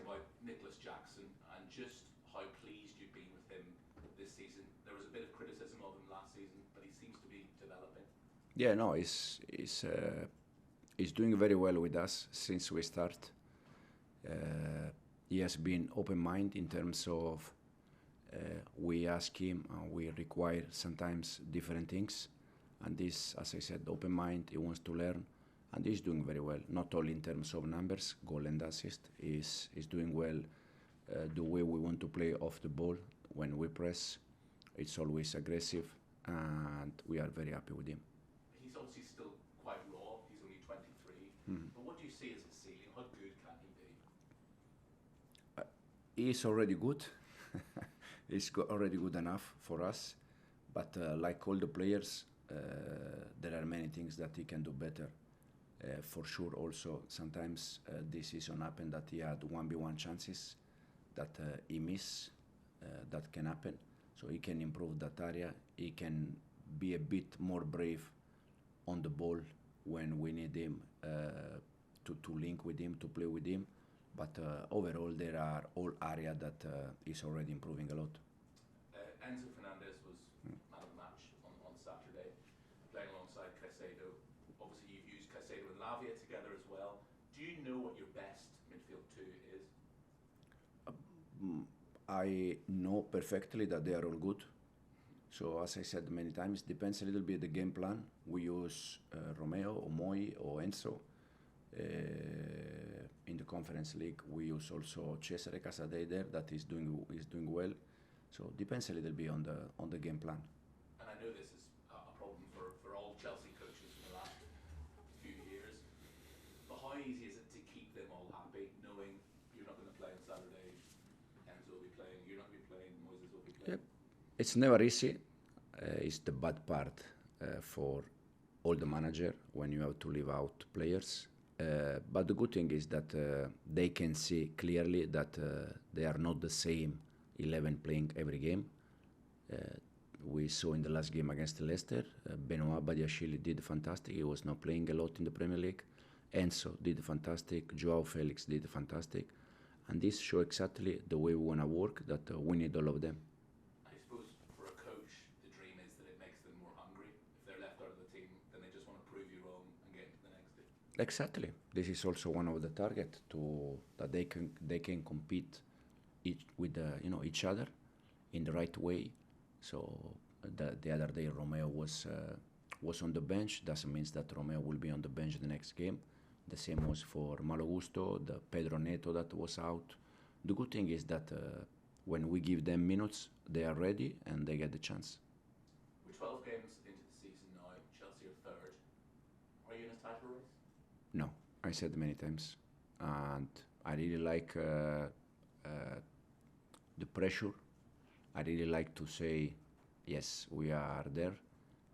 about Nicholas Jackson and just how pleased you've been with him this season. There was a bit of criticism of him last season, but he seems to be developing. Yeah, no, he's doing very well with us since we start. He has been open-minded in terms of we ask him and we require sometimes different things. And this, as I said, open mind, he wants to learn, and he's doing very well, not only in terms of numbers, goal and assist, he's doing well the way we want to play off the ball. When we press, it's always aggressive, and we are very happy with him. He's obviously still quite raw, he's only 23, but what do you see as his ceiling? How good can he be? He's already good. He's already good enough for us, but like all the players, there are many things that he can do better. For sure, also sometimes this season happened that he had 1v1 chances that he missed. That can happen, so he can improve that area. He can be a bit more brave on the ball when we need him to link with him, to play with him. But overall, there are all areas that is already improving a lot. Enzo Fernandez was man of the match on Saturday, playing alongside Caicedo. Obviously, you've used Caicedo and Lavia together as well. Do you know what your best midfield two is? I know perfectly that they are all good. So as I said many times, depends a little bit the game plan. We use Romeo or Moi or Enzo. In the Conference League, we use also Cesare Casadei there, that is doing well. So depends a little bit on the game plan. And I know this is a problem for all Chelsea coaches in the last few years, but how easy is it to keep them all happy, knowing you're not going to play on Saturday, Enzo will be playing, you're not going to be playing, Moises will be playing? Yep. It's never easy. It's the bad part for all the manager when you have to leave out players. But the good thing is that they can see clearly that they are not the same 11 playing every game. We saw in the last game against Leicester, Benoit Badiashile did fantastic. He was not playing a lot in the Premier League. Enzo did fantastic. Joao Felix did fantastic. And this shows exactly the way we want to work, that we need all of them. I suppose for a coach, the dream is that it makes them more hungry. If they're left out of the team, then they just want to prove you wrong and get into the next day. Exactly. This is also one of the targets that they can compete with each other in the right way. So the other day Romeo was on the bench. Doesn't mean that Romeo will be on the bench the next game. The same was for Malo Gusto, the Pedro Neto that was out. The good thing is that when we give them minutes, they are ready and they get the chance. We're 12 games into the season now. Chelsea are third. Are you in a title race? No, I said many times, and I really like the pressure. I really like to say, yes, we are there,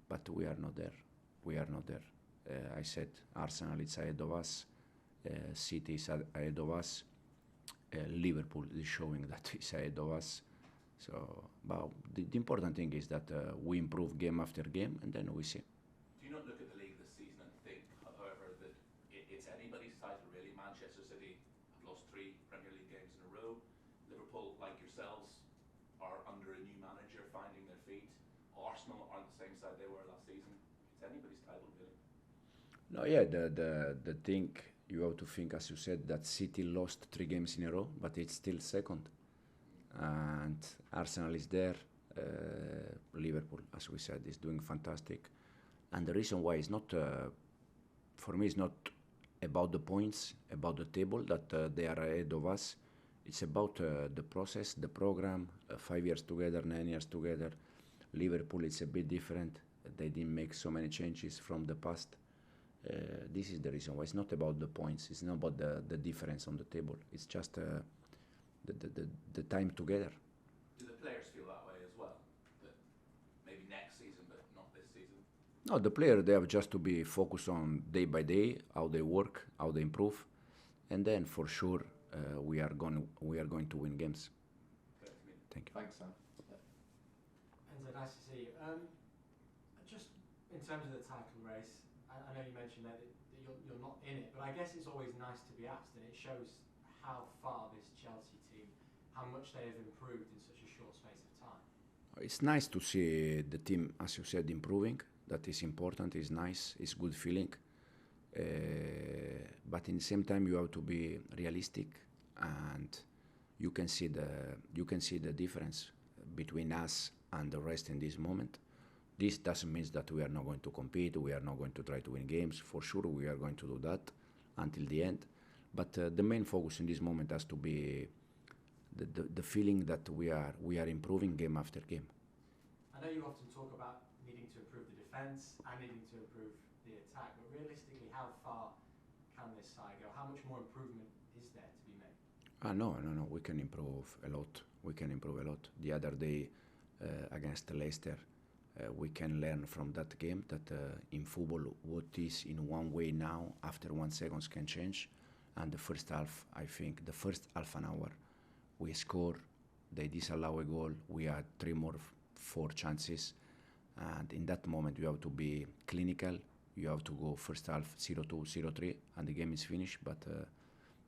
but we are not there. We are not there. I said Arsenal is ahead of us, City is ahead of us, Liverpool is showing that it's ahead of us. So, but the important thing is that we improve game after game, and then we see. Do you not look at the league this season and think, however, that it's anybody's title really? Manchester City have lost 3 Premier League games in a row. Liverpool, like yourselves, are under a new manager, finding their feet. Arsenal are on the same side they were last season. It's anybody's title really. No, yeah, the thing you have to think, as you said, that City lost 3 games in a row, but it's still second, and Arsenal is there. Liverpool, as we said, is doing fantastic, and the reason why is not, for me, it's not about the points, about the table that they are ahead of us. It's about the process, the program. 5 years together, 9 years together. Liverpool, it's a bit different. They didn't make so many changes from the past. This is the reason why. It's not about the points. It's not about the difference on the table. It's just the time together. Do the players feel that way as well? That maybe next season, but not this season? No, the player, they have just to be focused on day by day, how they work, how they improve, and then for sure we are going to win games. Thank you. Thanks, Sam. Enzo, nice to see you. Just in terms of the title race, I know you mentioned that you're not in it, but I guess it's always nice to be asked, and it shows how far this Chelsea team, how much they have improved in such a short space of time? It's nice to see the team, as you said, improving. That is important. It's nice. It's good feeling. But in the same time, you have to be realistic, and you can see the difference between us and the rest in this moment. This doesn't mean that we are not going to compete. We are not going to try to win games. For sure, we are going to do that until the end. But the main focus in this moment has to be the feeling that we are improving game after game. I know you often talk about needing to improve the defence and needing to improve the attack, but realistically, how far can this side go? How much more improvement is there to be made? No. We can improve a lot. The other day against Leicester, we can learn from that game that in football, what is in one way now, after 1 second can change. And the first half, I think, the first half an hour, we score, they disallow a goal, we had 4 chances. And in that moment, you have to be clinical. You have to go first half 0-2, 0-3, and the game is finished. But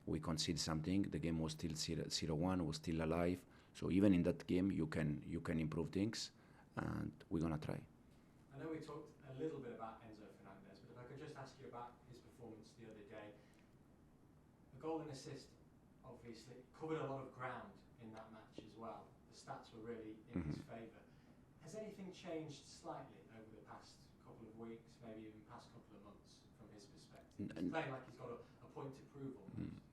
we conceded something. The game was still 0-1, was still alive. So even in that game, you can improve things, and we're gonna try. I know we talked a little bit about Enzo Fernandez, but if I could just ask you about his performance the other day. A goal and assist, obviously, covered a lot of ground in that match as well. The stats were really in his favour. Has anything changed slightly over the past couple of weeks, maybe even past couple of months, from his perspective? He's playing like he's got a point to prove almost.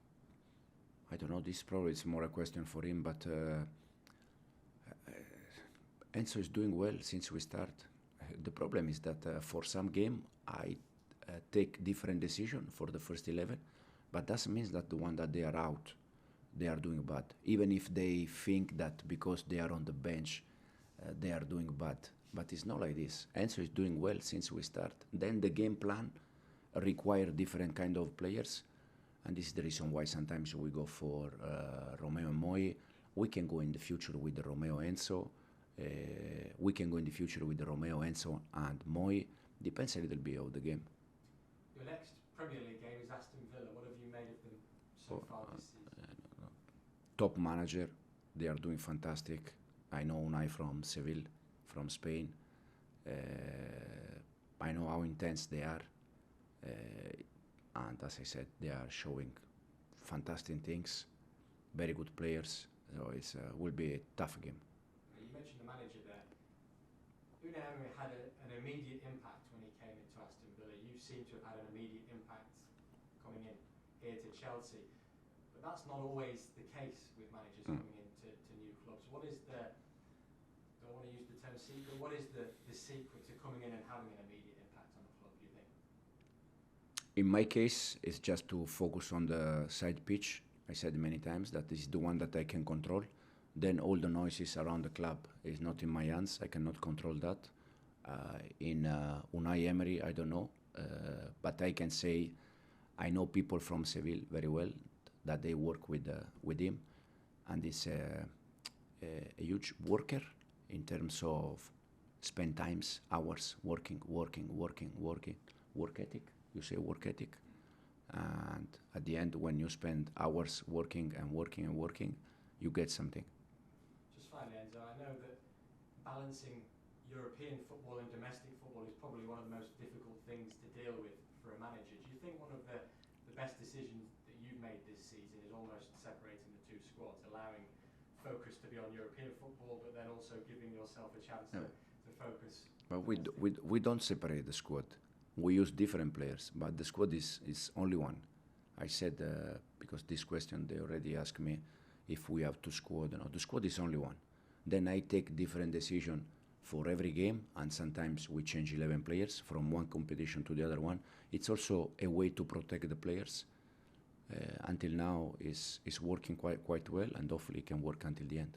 I don't know, this probably is more a question for him, but Enzo is doing well since we start. The problem is that for some game I take different decision for the first 11, but that means that the one that they are out, they are doing bad. Even if they think that because they are on the bench, they are doing bad. But it's not like this. Enzo is doing well since we start. Then the game plan require different kind of players, and this is the reason why sometimes we go for Romeo and Moi. We can go in the future with the Romeo Enzo. We can go in the future with the Romeo Enzo and Moi. Depends a little bit of the game. Your next Premier League game is Aston Villa. What have you made of them so far this season? Top manager. They are doing fantastic. I know Unai from Seville, from Spain. I know how intense they are. And as I said, they are showing fantastic things. Very good players. So it will be a tough game. You mentioned the manager there. Unai Emery had an immediate impact when he came into Aston Villa. You seem to have had an immediate impact coming in here to Chelsea. But that's not always the case with managers coming into new clubs. What is the, don't want to use the term secret, what is the secret to coming in and having an immediate impact on the club, do you think? In my case, it's just to focus on the side pitch. I said many times that this is the one that I can control. Then all the noises around the club is not in my hands. I cannot control that. In Unai Emery, I don't know. But I can say I know people from Seville very well, that they work with him. And he's a huge worker in terms of spend times, hours, working. Work ethic. You say work ethic. And at the end, when you spend hours working, you get something. Just finally, Enzo, I know that balancing European football and domestic football is probably one of the most difficult things to deal with for a manager. Do you think one of the best decisions that you've made this season is almost separating the two squads, allowing focus to be on European football, but then also giving yourself a chance to focus? But we don't separate the squad. We use different players, but the squad is only one. I said, because this question they already asked me if we have two squad. No, the squad is only one. Then I take different decision for every game, and sometimes we change 11 players from one competition to the other one. It's also a way to protect the players. Until now, is working quite well, and hopefully it can work until the end.